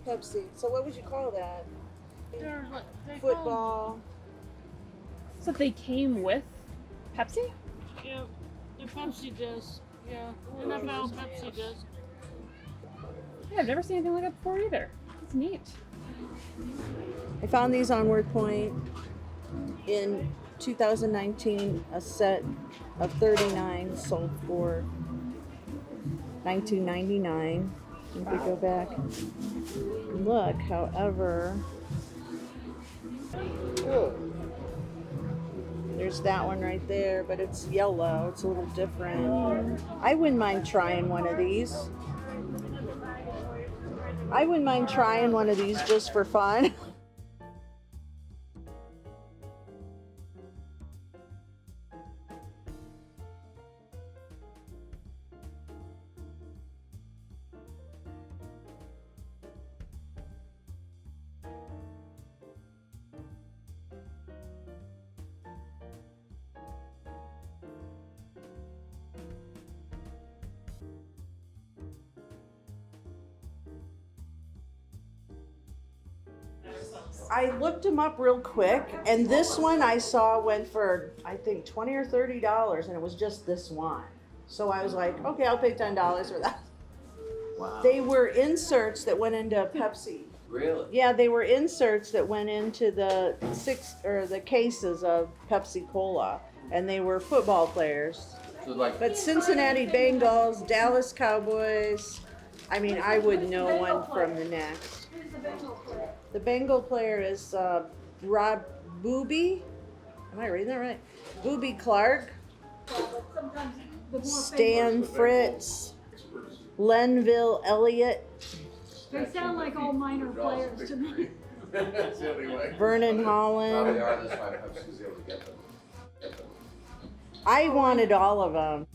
Pepsi. So what would you call that? They're what they call Football. So they came with Pepsi? them. Yeah, the Pepsi disc. Yeah, NFL Pepsi disc. Yeah, I've never seen anything like that before either. It's neat. I found these on WorthPoint in 2019. A set of 39 sold for $19.99. If we go back and look, however, there's that one right there, but it's yellow. It's a little different. I wouldn't mind trying one of these. I wouldn't mind trying one of these just for fun. I looked them up real quick, and this one I saw went for, I think, $20 or $30, and it was just this one. So I was like, okay, I'll pay $10 for that. Wow. They were inserts that went into Pepsi. Really? Yeah, they were inserts that went into the cases of Pepsi Cola, and they were football players. So like, But Cincinnati Bengals, Dallas Cowboys, I mean, I would know one from the next. The Bengal player is Rob Booby. Am I reading that right? Booby Clark, Stan Fritz, Lenville Elliott, They sound like all minor players to me. that's the only way. Vernon Probably Holland. are, that's why Pepsi's able to get them. I wanted all of them.